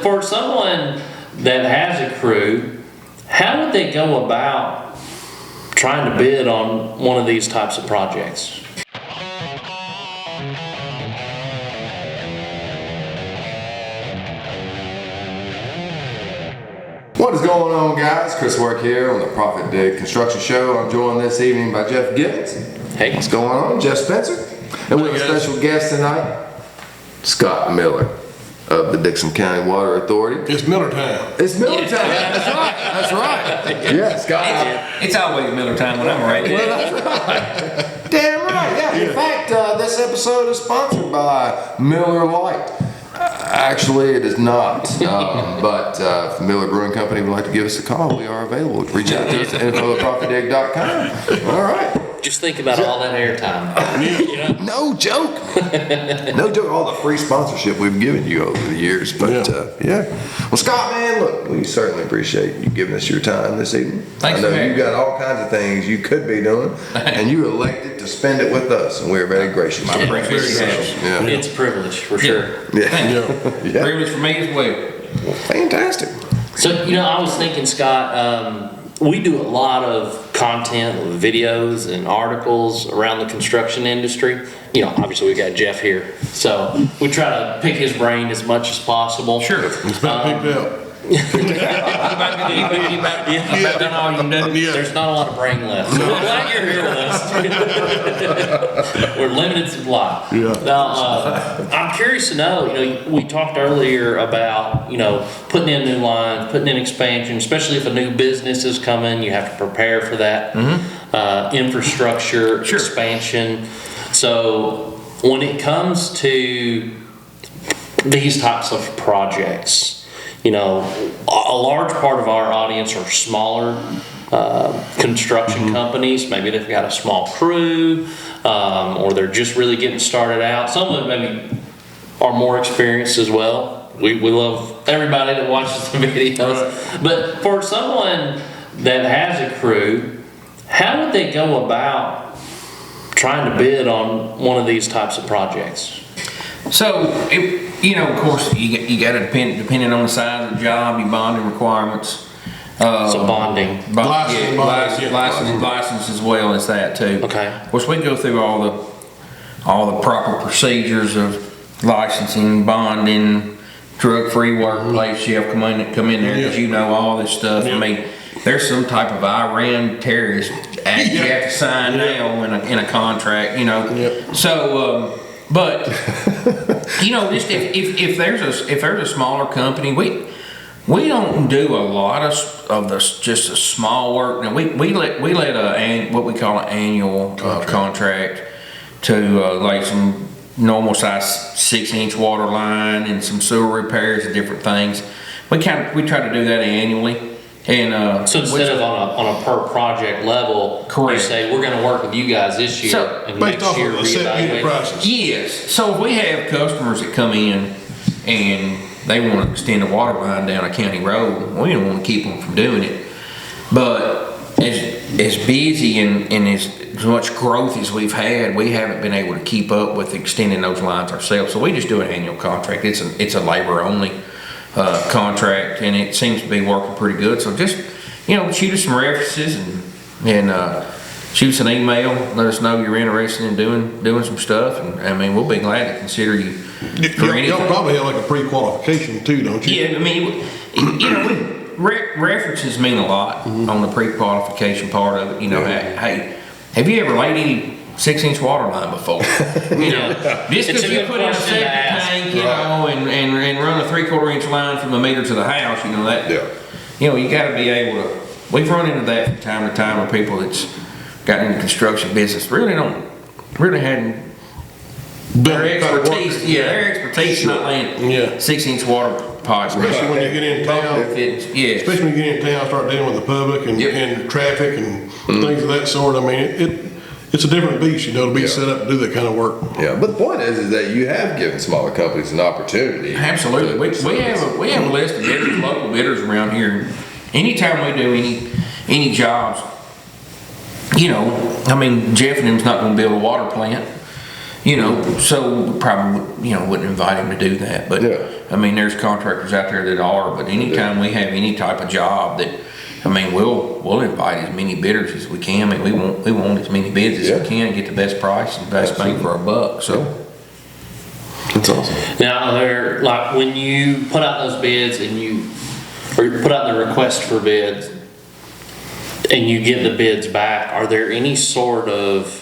But for someone that has a crew, how would they go about trying to bid on one of these types of projects? What is going on, guys? Chris Work here on the Profit Dig Construction Show. I'm joined this evening by Jeff Gibbons. Hey. What's going on? Jeff Spencer. And we have a special guest tonight, Scott Miller of the Dickson County Water Authority. It's Miller time. It's Miller time. That's right. That's right. Yeah, Scott. It's always Miller time when I'm around. Well, that's right. Damn right. Yeah. In fact, this episode is sponsored by Miller Lite. Actually, it is not. But if the Miller Brewing Company would like to give us a call, we are available. Reach out to us at info@profitdig.com. All right. Just think about all that airtime. No joke. No joke. All the free sponsorship we've given you over the years. But yeah. Well, Scott, man, look, we certainly appreciate you giving us your time this evening. Thanks I know for having you got all kinds of things you could be doing, and you elected to spend it with us, and we're very gracious. My privilege. Yeah. It's a privilege for sure. Yeah. Yeah. Privilege for me as well. Well, fantastic. So, I was thinking, Scott, we do a lot of content, videos and articles around the construction industry. Obviously we've got Jeff here, so we try to pick his brain as much as possible. Sure. It's been picked out. You about done all you can do. There's not a lot of brain left. So we're glad you're here with us. We're limited supply. Yeah. Now, I'm curious to know, we talked earlier about, putting in new lines, putting in expansion, especially if a new business is coming, you have to prepare for that. Infrastructure, expansion. So when it comes to these types of projects, a large part of our audience are smaller construction companies. Maybe they've got a small crew, or they're just really getting started out. Some of them maybe are more experienced as well. We love everybody that watches the videos. Right. But for someone that has a crew, how would they go about trying to bid on one of these types of projects? So, of course, you got to depending on the size of the job, your bonding requirements. So bonding. License as well as that too. Okay. Of course, we go through all the proper procedures of licensing, bonding, drug-free workplace. You have come in there because all this stuff. I mean, there's some type of Iran terrorist act you have to sign now in a contract. So. But just if there's a smaller company, we don't do a lot of this just a small work. Now we let what we call an annual contract to lay some normal size 6-inch water line and some sewer repairs and different things. We try to do that annually. And so instead of on a per project level, correct. You say we're going to work with you guys this year and next year reevaluate. Yes. So if we have customers that come in and they want to extend a water line down a county road, we don't want to keep them from doing it. But as busy and as much growth as we've had, we haven't been able to keep up with extending those lines ourselves. So we just do an annual contract. It's a labor only contract, and it seems to be working pretty good. So just shoot us some references and shoot us an email. Let us know you're interested in doing some stuff, and we'll be glad to consider you for anything. Y'all probably have like a pre-qualification too, don't you? Yeah, references mean a lot on the pre-qualification part of it. Hey, have you ever laid any 6-inch water line before? Just because you put in a septic tank, and run a 3/4-inch line from the meter to the house, you got to be able to. We've run into that from time to time with people that's got in the construction business really hadn't their expertise. Their expertise not laying 6-inch water pipes. Especially when you get in town. Especially when you get in town, start dealing with the public and traffic and things of that sort. I mean, it's a different beast, to be set up to do that kind of work. Yeah, but the point is that you have given smaller companies an opportunity. Absolutely. We have a list of bidders, local bidders around here. Anytime we do any jobs, Jeff and them's not going to build a water plant. You know, so probably, you know, wouldn't invite him to do that, but, Yeah. I mean, there's contractors out there that are, but anytime we have any type of job that, I mean, we'll invite as many bidders as we can. I mean, we want as many bids as we can and get the best price and best bang for our buck, so. That's awesome. Now, like when you put out those bids and or you put out the request for bids and you get the bids back, are there any sort of,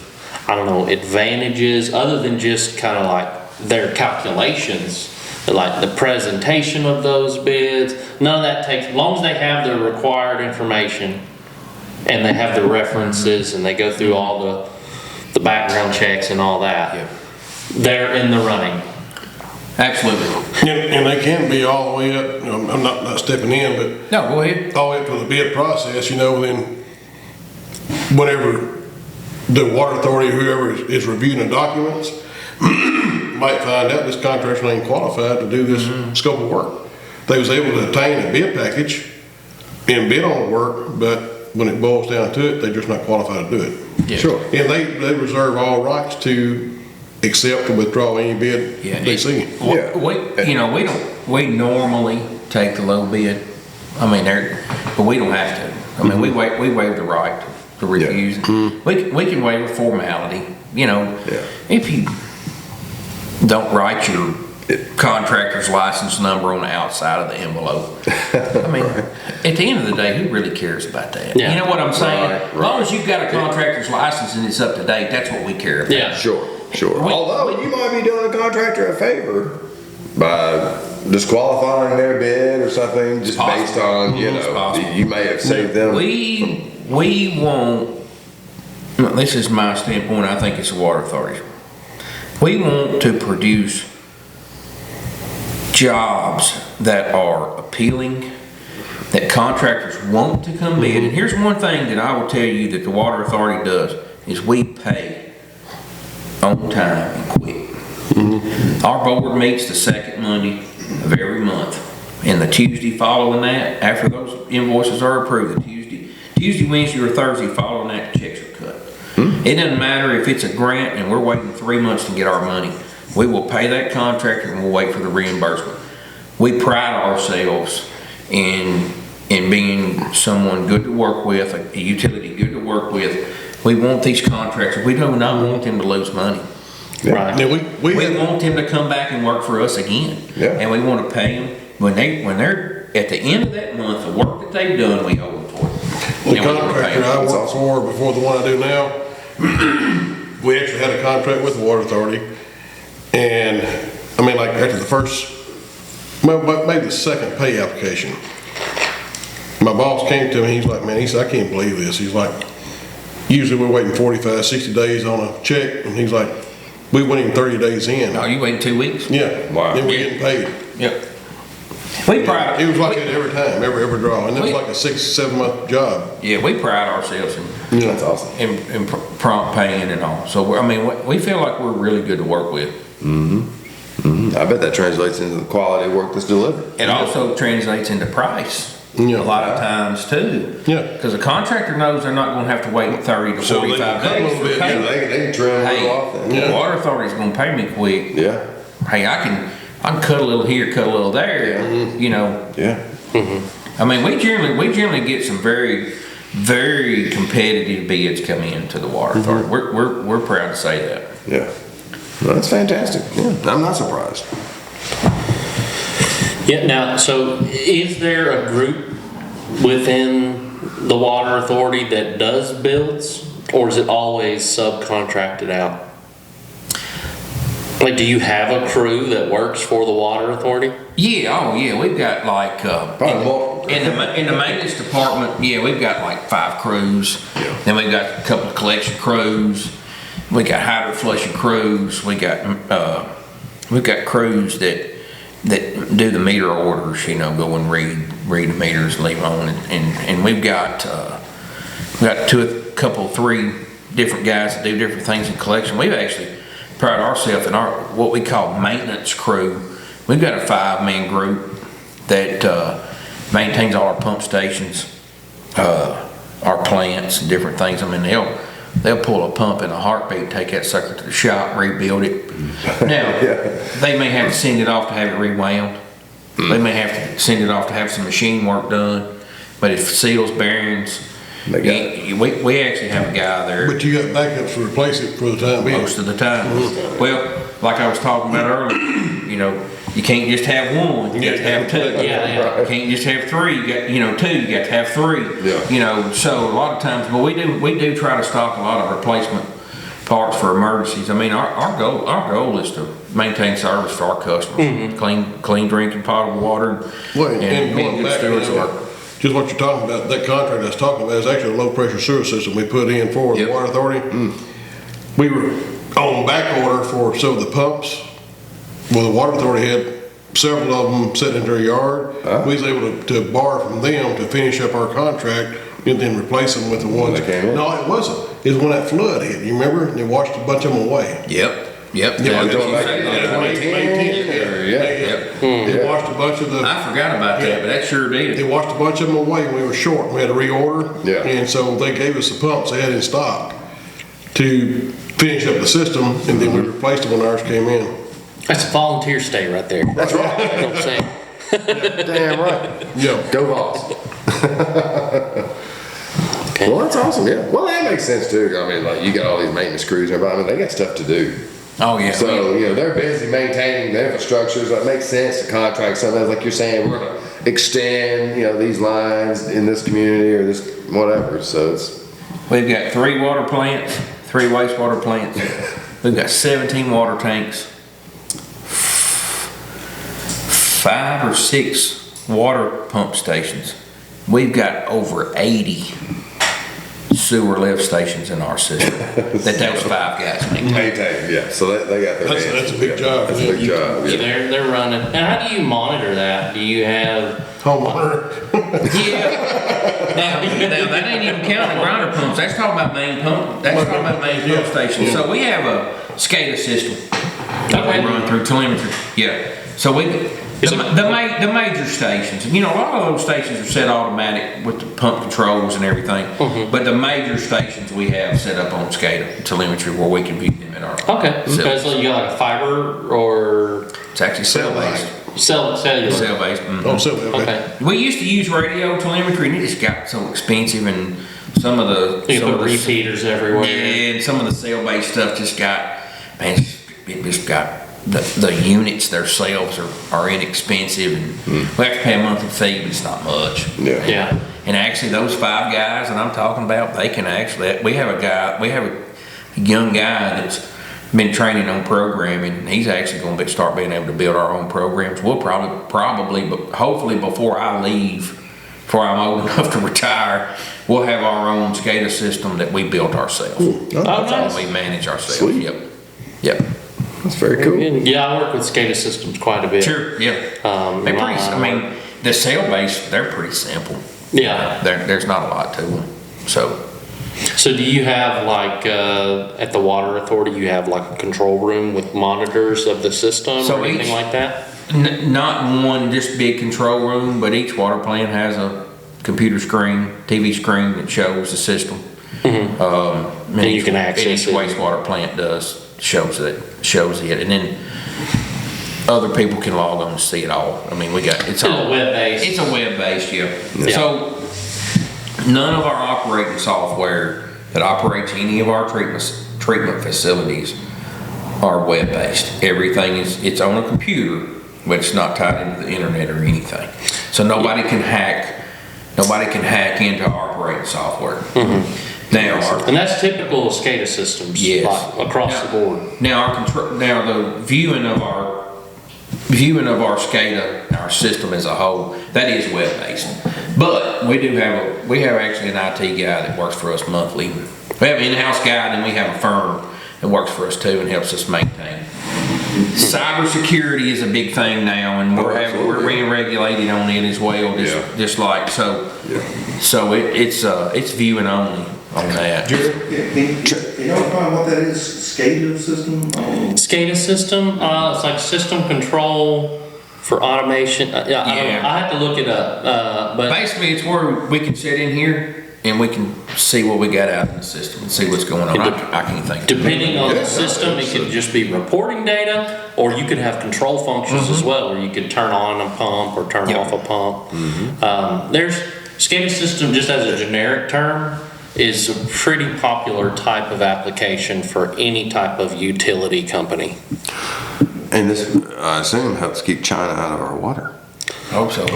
I don't know, advantages other than just kind of like their calculations, like the presentation of those bids? None of that takes, as long as they have the required information and they have the references and they go through all the background checks and all that, they're in the running. Absolutely. And they can be all the way up, you know, I'm not stepping in, but No, go ahead. all the way up to the bid process, you know, then whenever the water authority, whoever is reviewing the documents, might find out this contractor ain't qualified to do this scope of work. They was able to obtain a bid package and bid on the work, but when it boils down to it, they're just not qualified to do it. Yeah. Sure. And they reserve all rights to accept or withdraw any bid they see. Yeah. We normally take the low bid. I mean, but we don't have to. I mean, we waive the right to refuse. We can waive a formality. You know, if you don't write your contractor's license number on the outside of the envelope. I mean, at the end of the day, who really cares about that? Yeah. You know what I'm saying? Right. As long as you've got a contractor's license and it's up to date, that's what we care about. Yeah. Sure. Although you might be doing a contractor a favor by disqualifying their bid or something, just possible. based on, you It's know, possible. you may have saved them. We want, this is my standpoint, I think it's the water authority. We want to produce jobs that are appealing, that contractors want to come in. And here's one thing that I will tell you that the water authority does, is we pay on time and quick. Our board meets the second Monday of every month. And the Tuesday following that, after those invoices are approved, the Tuesday, Wednesday, or Thursday following that, checks are cut. It doesn't matter if it's a grant and we're waiting 3 months to get our money. We will pay that contractor and we'll wait for the reimbursement. We pride ourselves in being someone good to work with, a utility good to work with. We want these contractors, we do not want them to lose money. Right. Now, we Want them to come back and work for us again. Yeah. And we want to pay them, when they're at the end of that month, the work that they've done, we owe them for it. The And we wanna pay contractor them. I worked for before the one I do now, we actually had a contract with the water authority. And, I mean, like after the first, well, maybe the second pay application, my boss came to me, he's like, man, he said, I can't believe this. He's like, usually we're waiting 45, 60 days on a check. And he's like, we went in 30 days in. Oh, you waiting 2 weeks? Yeah. Wow. And we're getting paid. Yep. We pride. It was like that every time, every draw. And it was We- like a 6-7 month job. Yeah, we pride ourselves That's awesome. in prompt paying and all. So, I mean, we feel like we're really good to work with. I bet that translates into the quality of work that's delivered. It also translates into price. Yeah. A lot of times too. Yeah. Because the contractor knows they're not gonna have to wait 30 to So they 45 can cut a days little for bit, payment. They can trim a Hey, little off then. the water authority's gonna pay me quick. Yeah. Hey, I can cut a little here, cut a little there, you know. Yeah. I mean, we generally get some very, very competitive bids come in to the water authority. We're proud to say that. Yeah. No, that's fantastic. Yeah. I'm not surprised. Yeah, now, so is there a group within the water authority that does builds, or is it always subcontracted out? Like, do you have a crew that works for the water authority? Yeah, oh yeah, we've got like, Probably more. in the maintenance department, yeah, we've got like 5 crews. Yeah. Then we've got a couple of collection crews. We got hydrant flushing crews. We've got crews that do the meter orders, you know, go and read the meters, leave on, and we've got a couple, 3 different guys that do different things in collection. We've actually pride ourselves in our what we call maintenance crew. We've got a 5-man group that maintains all our pump stations, our plants, and different things. I mean, they'll pull a pump in a heartbeat, take that sucker to the shop, rebuild it. Now, they may have to send it off to have it rewound. They may have to send it off to have some machine work done. But if seals, bearings, we actually have a guy there. But you got backups to replace it for the time being. Most of the time. Well, like I was talking about earlier, you can't just have one, you got to have two. Yeah. You can't just have three, you got, two, you got to have three. Yeah. So a lot of times, but we do try to stock a lot of replacement parts for emergencies. I mean, our goal is to maintain service for our customers. Clean drinking potable water and going good back, stewards of our. just what you're talking about, that contract I was talking about is actually a low pressure sewer system we put in for the water authority. We were on back order for some of the pumps. Well, the water authority had several of them sitting in their yard. We was able to borrow from them to finish up our contract and then replace them with the ones. That came in? No, it wasn't. It was when that flood hit. You remember? They washed a bunch of them away. Yep. Yeah, You're going back May to 2010? They washed a bunch of the. I forgot about that, but that sure They did. washed a bunch of them away when we were short. We had to reorder. Yeah. And so they gave us the pumps they had in stock to finish up the system, and then we replaced them when ours came in. That's a volunteer stay right there. That's right. You know what I'm saying? Damn right. Yeah. Go Vols. Okay. Well, that's awesome, yeah. Well, that makes sense too. I mean, like, you got all these maintenance crews and everybody, I mean, they got stuff to do. Oh, yeah. So, they're busy maintaining the infrastructure, so it makes sense to contract something, like you're saying, we're gonna extend, these lines in this community or this, whatever, so it's. We've got 3 water plants, 3 wastewater plants. We've got 17 water tanks, 5 or 6 water pump stations. We've got over 80 sewer lift stations in our system that those 5 guys maintain. Maintain, yeah, so they got their hands. That's a big job. That's a big job, yeah. They're running. And how do you monitor that? Do you have? Homeowner. Yeah. Now that ain't even counting grinder pumps. That's talking about main pump. That's talking about main pump stations. So we have a SCADA system that we run through telemetry. Yeah. So the major stations, a lot of those stations are set automatic with the pump controls and everything. But the major stations we have set up on SCADA telemetry where we can view them in our. Okay. So you got like a fiber or It's actually cell-based. cellular. Cell-based. Oh, so, okay. Okay. We used to use radio telemetry and it just got so expensive, and some of the You put repeaters everywhere. Yeah, and some of the cell-based stuff just got, man, it just got, the units themselves are inexpensive, and we have to pay a monthly fee, but it's not much. Yeah. Yeah. And actually those 5 guys that I'm talking about, they can actually, we have a young guy that's been training on programming, and he's actually going to start being able to build our own programs. We'll probably, but hopefully before I leave, before I'm old enough to retire, we'll have our own SCADA system that we built ourselves. Nice. We manage ourselves. Sweet. Yep. That's very cool. Yeah, I work with SCADA systems quite a bit. Sure. Yeah. They're pretty. I mean, the cell base, they're pretty simple. Yeah. There's not a lot to them. So do you have like at the water authority, you have like a control room with monitors of the system So or anything each- like that? not one just big control room, but each water plant has a computer screen, TV screen that shows the system. And you can access each it. wastewater plant shows it, and then other people can log on and see it all. I mean, it's all web-based. It's a web-based, yeah. Yeah. So none of our operating software that operates any of our treatment facilities are web-based. Everything it's on a computer, but it's not tied into the internet or anything. So nobody can hack into our operating software. Now, And that's typical of SCADA systems, Yes. like across the board. Now the viewing of our SCADA, our system as a whole, that is web-based. But we have actually an IT guy that works for us monthly. We have an in-house guy, and then we have a firm that works for us too and helps us maintain. Cybersecurity is a big thing now, and we're being regulated on it as well. Just like so. Yeah. So it's viewing only on that. Can you define what that is? SCADA system? SCADA system, it's like system control for automation. I have to look it up, but Basically, it's where we can sit in here and we can see what we got out in the system and see what's going on. I can't think. Depending on the system, it could just be reporting data, or you could have control functions as well, where you could turn on a pump or turn off a pump. There's SCADA system, just as a generic term, is a pretty popular type of application for any type of utility company. And this, I assume, helps keep China out of our water. I hope so.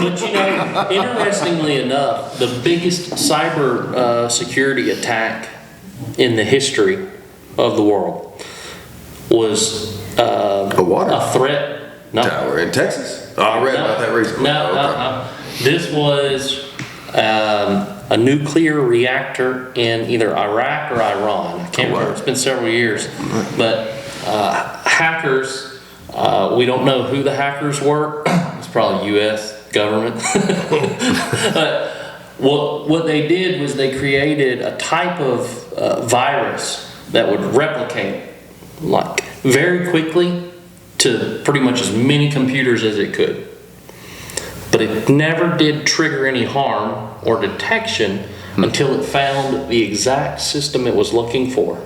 But you know, interestingly enough, the biggest cyber security attack in the history of the world was A water a threat. No, tower in Texas. Oh, I read about that recently. No. This was a nuclear reactor in either Iraq or Iran. I can't remember. It's been several years. But hackers, we don't know who the hackers were. It's probably U.S. government. But what they did was they created a type of virus that would replicate like very quickly to pretty much as many computers as it could. But it never did trigger any harm or detection until it found the exact system it was looking for.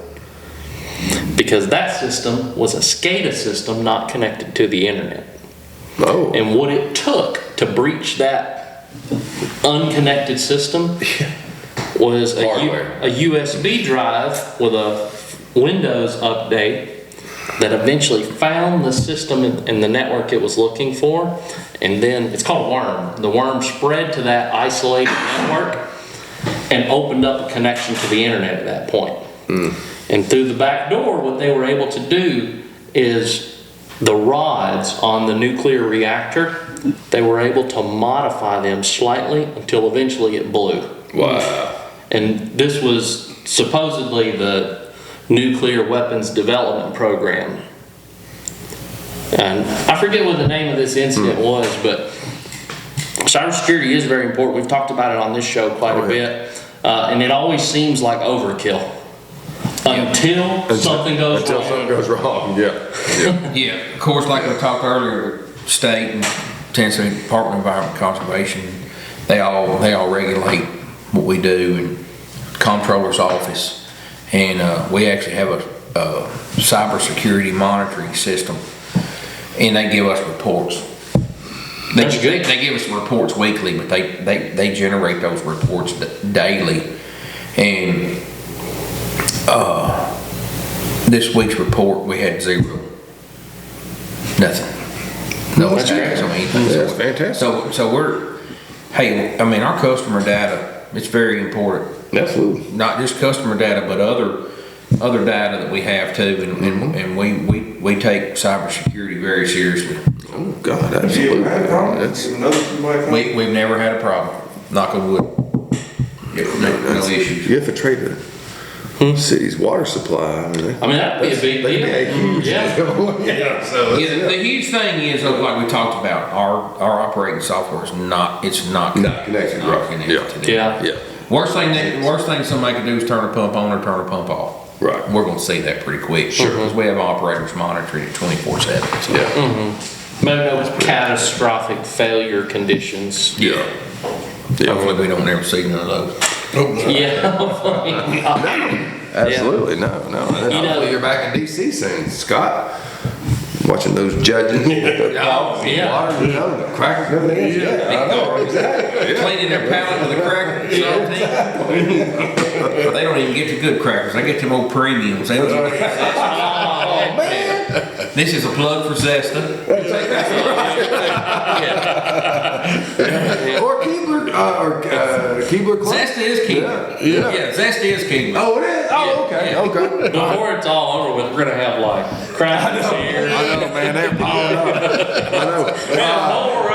Because that system was a SCADA system not connected to the internet. Oh. And what it took to breach that unconnected system was a USB drive with a Windows update that eventually found the system and the network it was looking for, and then it's called a worm. The worm spread to that isolated network and opened up a connection to the internet at that point. And through the back door, what they were able to do is the rods on the nuclear reactor, they were able to modify them slightly until eventually it blew. Wow. And this was supposedly the nuclear weapons development program. And I forget what the name of this incident was, but cybersecurity is very important. We've talked about it on this show quite a bit. And it always seems like overkill. Until something goes wrong. Until something goes wrong, yeah. Yeah, of course, like we talked earlier, state and Tennessee Department of Environment Conservation, they all regulate what we do, and comptroller's office, and we actually have a cybersecurity monitoring system, and they give us reports. They give us reports weekly, but they generate those reports daily, and this week's report we had zero, nothing, no attacks on anything. That's fantastic. So I mean, our customer data, it's very important. Absolutely. Not just customer data, but other data that we have too, and we take cybersecurity very seriously. Oh God, Have you ever had a problem? That's You know somebody We've never had a problem. Knock on wood. No issues. you infiltrated the city's water supply. I mean, that'd be a big deal. Yeah. Yeah, the huge thing is, like we talked about, our operating software is not connected, right. connected to them. Yeah. Worst thing somebody can do is turn a pump on or turn a pump off. Right. We're going to see that pretty quick. Sure. Because we have operators monitoring it 24/7. So. Yeah. Maybe no catastrophic failure conditions. Yeah. Hopefully we don't ever see none of those. Yeah. Absolutely. No. Hopefully you're back in DC soon, Scott. Watching those judges. Yeah. Water, crackers, everything else. Yeah, I know. Exactly. Cleaning their palate with a cracker. They don't even get the good crackers. They get them old premiums. They don't even get Oh man. This is a plug for Zesta. Or Keebler Club. Zesta is Keebler. Yeah, Zesta is Keebler. Oh, it is? Oh, okay. Yeah. Okay. Before it's all over with, we're gonna have like crackers here. I know, man. They're piling up. I know.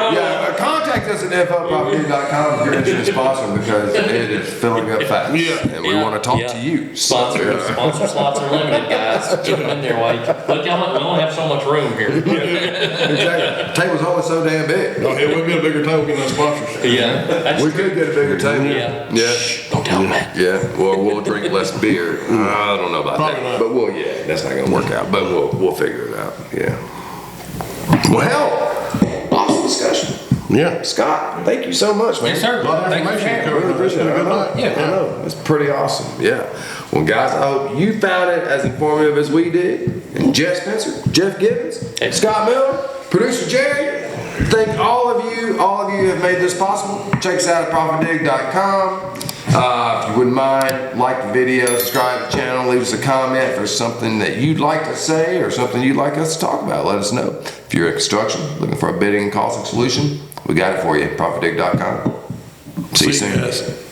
Yeah, contact us at infoproperty.com if you're interested in sponsoring, because it is filling up fast. Yeah. And we want to talk to you. Sponsor slots are limited, guys. Get them in there while you look. We only have so much room here. Exactly. Table's only so damn big. Oh, yeah, we'll get a bigger table, get no sponsors. Yeah. That's We could get a bigger table. Yeah. Yeah. Don't tell them that. Yeah. Well, we'll drink less beer. I don't know about Probably that. not. But that's not gonna work out. But we'll figure it out. Yeah. Well, awesome discussion. Yeah. Scott, thank you so much, man. Yes, sir. A lot of Thank you for information having me. covered. Really appreciate it. Good I know. night. Yeah. I know. It's pretty awesome. Yeah. Well, guys, I hope you found it as informative as we did. And Jeff Spencer, Jeff Gibbons, Scott Miller, producer Jerry. Thank all of you. All of you have made this possible. Check us out at profitdig.com. If you wouldn't mind, like the video, subscribe to the channel, leave us a comment if there's something that you'd like to say or something you'd like us to talk about. Let us know. If you're in construction, looking for a bidding and costing solution, we got it for you. profitdig.com. See you soon. Guys.